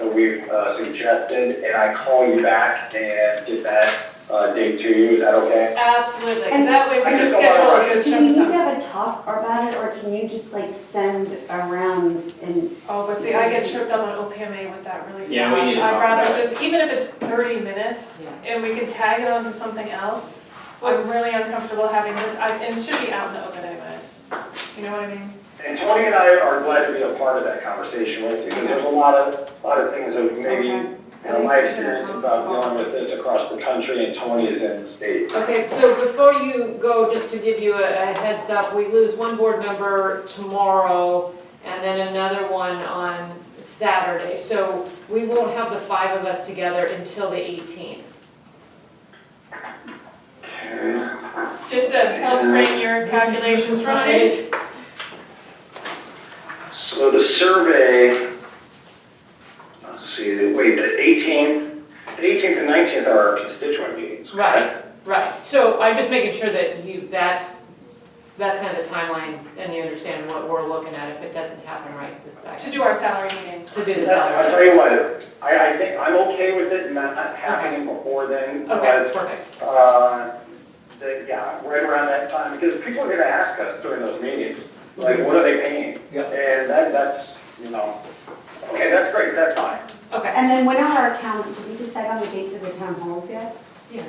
we've suggested, and I call you back and get that date to you. Is that okay? Absolutely, because And that way we I can just don't schedule wanna a good Do we chunk need of to time. have a talk about it, or can you just like send around and, Oh, but see, I get tripped up on OPMA with that really fast. Yeah, we need to I'd talk rather about it. just, even if it's 30 minutes, and we can tag it onto something else, I'm really uncomfortable having this, and it should be out in the open anyways. You know what I mean? And Tony and I are glad to be a part of that conversation with you, because there's a lot of things that maybe, my experience about dealing with this across the country, and Tony is in the state. Okay, so before you go, just to give you a heads up, we lose one board member tomorrow and then another one on Saturday. So we won't have the 5 of us together until the 18th. Just to help frame your calculations right. So the survey, let's see, wait, the 18th and 19th are our constituent meetings. Right, right. So I'm just making sure that that's kind of the timeline and you understand what we're looking at if it doesn't happen right this second. To do our salary meeting. To do the I'll salary. tell you what, I think I'm okay with it not happening before then. Okay, perfect. Yeah, right around that time, because people are gonna ask us during those meetings, like, what are they paying? Yeah. And that's, okay, that's great, that's fine. Okay. and then when are our town, did we decide on the dates of the town halls yet? Yeah.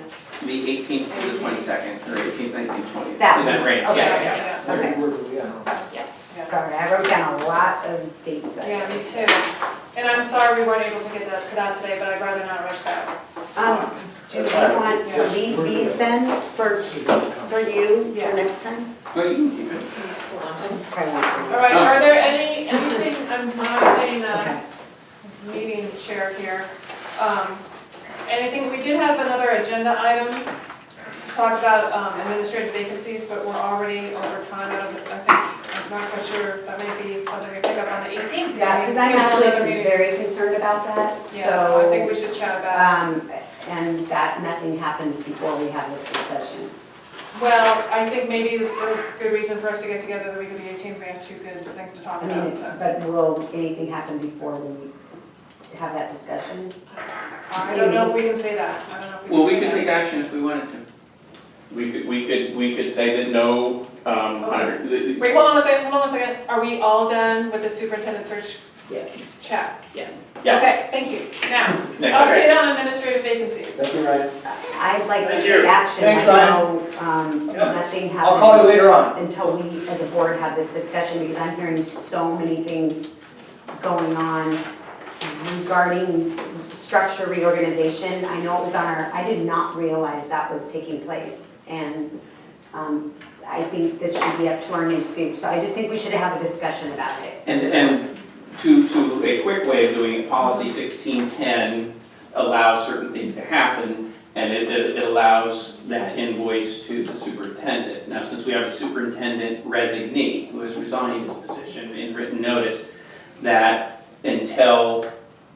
The 18th to the 22nd, or 18th, 19th, 20th. That In that one. range, Okay. yeah. Okay, Yeah. sorry, I wrote down a lot of dates that. Yeah, me too. And I'm sorry we weren't able to get to that today, but I'd rather not rush that. Do we want to leave these then for you Yeah. for next time? Well, you can keep it. I just probably want to. All right, are there anything, I'm not being Okay. meeting chair here. Anything, we did have another agenda item to talk about administrative vacancies, but we're already over time. I'm not quite sure, that may be something we pick up on the 18th. Yeah, because I'm actually very concerned about that, Yeah, I think so, we should chat about it. and that nothing happens before we have this discussion. Well, I think maybe it's a good reason for us to get together the week of the 18th. We have 2 good things to talk I mean, about, so. but will anything happen before we have that discussion? I don't know if we can say that. I don't know if we Well, can we say could that. take action if we wanted to. We could say that no, Wait, hold on a second. Are we all done with the superintendent search Yes. chat? Yes. Yes. Okay, thank you. Now, next, update on administrative vacancies. Thank you, Ryan. I'd like to Thank take you. action. Thanks, I Ryan. know, nothing happens. I'll call you later on. Until we, as a board, have this discussion, because I'm hearing so many things going on regarding structure reorganization. I know it was on I did not realize that was taking place. And I think this should be up to our new suit. So I just think we should have a discussion about it. and to a quick way of doing it, policy 1610 allows certain things to happen, and it allows that invoice to the superintendent. Now, since we have a superintendent resignee who has resigned his position in written notice, that until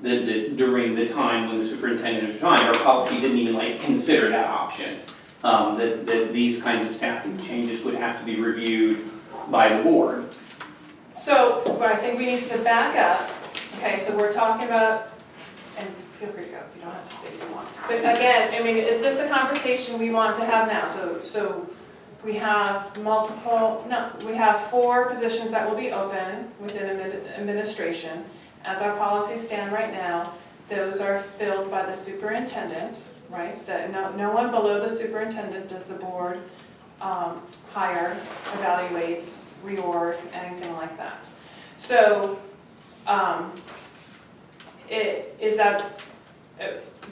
during the time when the superintendent resigned, our policy didn't even consider that option. That these kinds of staffing changes would have to be reviewed by the board. So, I think we need to back up. Okay, so we're talking about, and feel free to go, you don't have to stay if you want. But again, I mean, is this a conversation we want to have now? So we have we have 4 positions that will be open within administration. As our policies stand right now, those are filled by the superintendent, right? That no one below the superintendent does the board hire, evaluate, reorg, anything like that. So,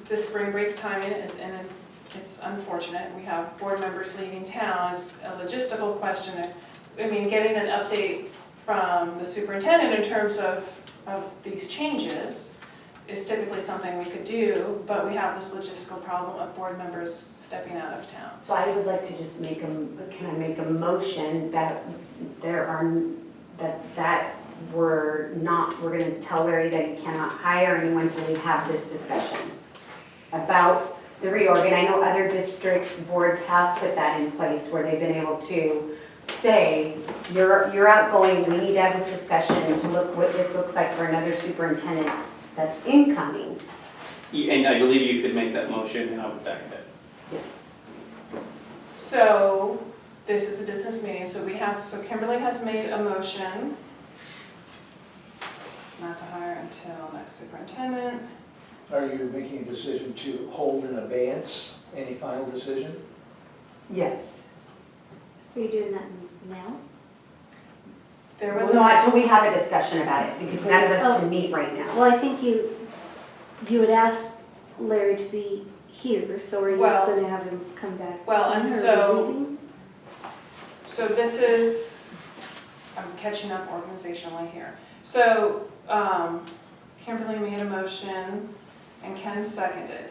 the spring break timing it's unfortunate. We have board members leaving town. It's a logistical question. I mean, getting an update from the superintendent in terms of these changes is typically something we could do, but we have this logistical problem of board members stepping out of town. So I would like to just can I make a motion that we're going to tell Larry that he cannot hire anyone until we have this discussion about the reorg. And I know other districts, boards have put that in place where they've been able to say, you're outgoing, we need to have this discussion to look what this looks like for another superintendent that's incoming. And I believe you could make that motion, and I would second it. Yes. So, this is a business meeting, so Kimberly has made a motion not to hire until next superintendent. Are you making a decision to hold in abeyance any final decision? Yes. Are you doing that now? There was Well, not until we have a discussion about it, because none of us can meet right now. Well, I think you had asked Larry to be here, so are you Well- gonna have him come back? Well, and in, or are you so- leaving? So this is, I'm catching up organizationally here. So, Kimberly made a motion and Ken seconded.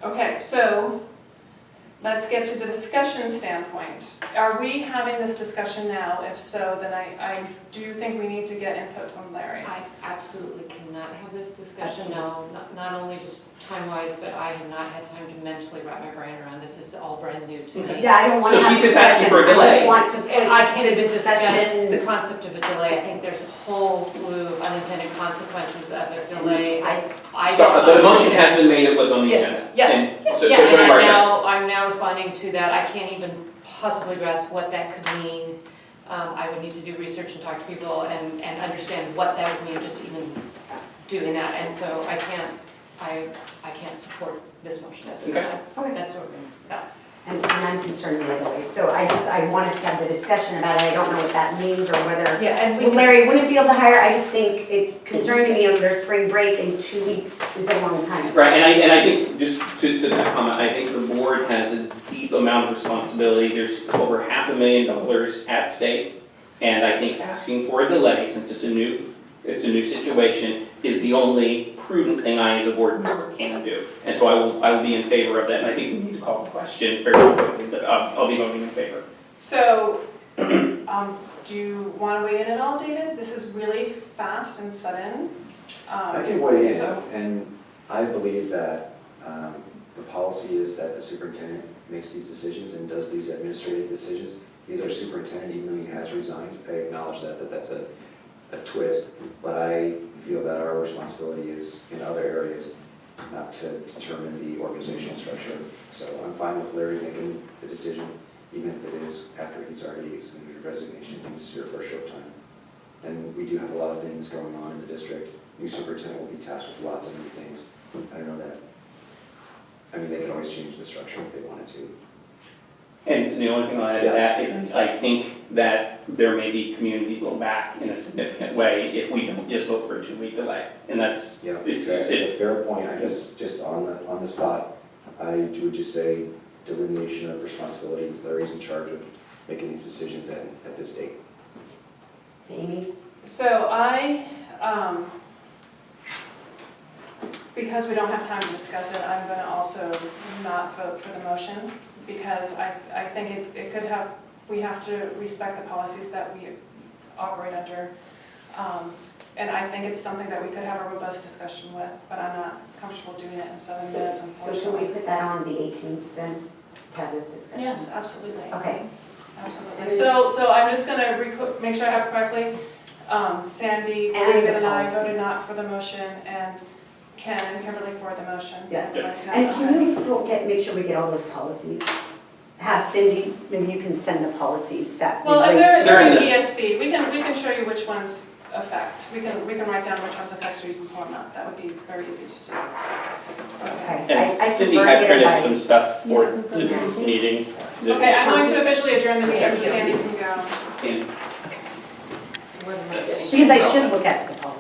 Okay, so let's get to the discussion standpoint. Are we having this discussion now? If so, then I do think we need to get input from Larry. I absolutely cannot have this discussion now, not only just time-wise, but I have not had time to mentally wrap my brain around this. This is all brand new to me. Yeah, I don't want So to have she's just asking discussion. for a delay. I just want to And I put can't the even discuss the discussion. concept of a delay. I think there's a whole slew of unintended consequences of a delay. I So, don't but a motion understand. has been made, it was on the Yes, agenda. yeah. And so, Yeah, so and Attorney Barker. I'm now responding to that. I can't even possibly grasp what that could mean. I would need to do research and talk to people and understand what that would mean, just even doing that. And so I can't support this motion at this Okay. time. Okay. That's what we're, that. And I'm concerned the other way, so I want us to have the discussion about it. I don't know what that means or whether, Yeah, and we well, can, Larry wouldn't be able to hire. I just think it's concerning to me under spring break, and 2 weeks is a long time. Right, and I think, just to that comment, I think the board has a deep amount of responsibility. There's over $500,000 at stake. And I think asking for a delay, since it's a new situation, is the only prudent thing I as a board member can do. And so I will be in favor of that, and I think we need to call the question fairly quickly, but I'll be voting in favor. So, do you want to weigh in at all, David? This is really fast and sudden. I can weigh in, So- and I believe that the policy is that the superintendent makes these decisions and does these administrative decisions. He's our superintendent, even though he has resigned. I acknowledge that's a twist, but I feel that our responsibility is in other areas, not to determine the organizational structure. So I'm fine with Larry making the decision, even if it is after he's already submitted a resignation. He's here for a short time. And we do have a lot of things going on in the district. New superintendent will be tasked with lots of new things. I don't know that. I mean, they can always change the structure if they wanted to. And the only thing I'll add to that is I think that there may be community blowback in a significant way if we don't just vote for a 2-week delay. And that's, Yeah, it's, it's a fair point. I guess just on the spot, I would just say delineation of responsibility. Larry's in charge of making these decisions at this date. Amy? So because we don't have time to discuss it, I'm going to also not vote for the motion, because I think it could have, we have to respect the policies that we operate under. And I think it's something that we could have a robust discussion with, but I'm not comfortable doing it in 7 minutes, So should we unfortunately. put that on the 18th then, to have this discussion? Yes, absolutely. Okay. Absolutely. So I'm just going to make sure I have correctly. Sandy, And David, the and I policies. voted not for the motion, and Ken and Kimberly for the motion. Yes. Like, And okay. can we make sure we get all those policies? Have Cindy, maybe you can send the policies that Well, and relate to. they're in the- ESB. We can show you which ones affect. We can write down which ones affect so you can pull them up. That would be very easy to do. Okay. Okay. I and Cindy prefer to had get it printed by- some stuff for Yeah. today's meeting. Okay, I'm going to officially adjourn the meeting so Sandy can go. Sandy. What am I getting? Because I should look at